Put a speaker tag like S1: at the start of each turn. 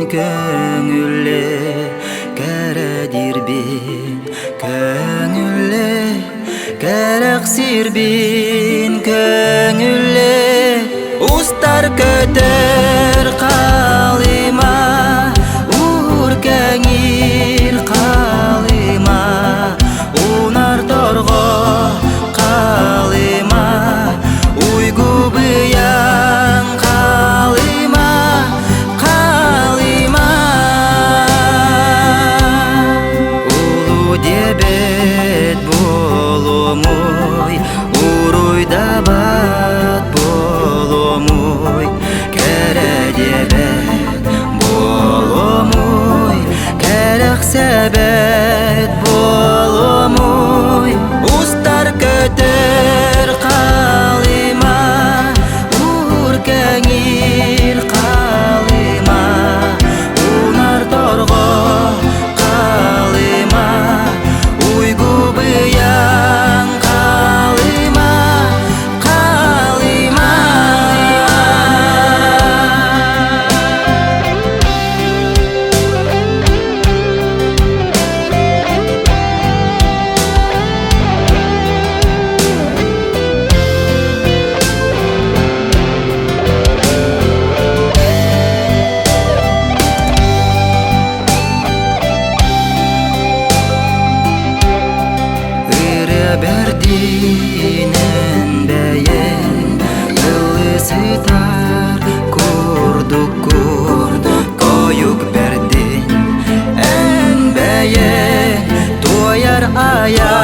S1: Көңілі кәрәдірбен көңілі кәрәқсірбен көңілі ұстар көтер қалыма үркәңір қалыма унар торға қалыма уйгу бұян қалыма дебет боломой уруйда бат боломой кәрәдебет боломой кәрәқсәбет боломой устар көтер қалыма үркәңір қалыма унар торға Бердинен бәйен ылысытар курдук коюк бердин ән бәйен тояр ая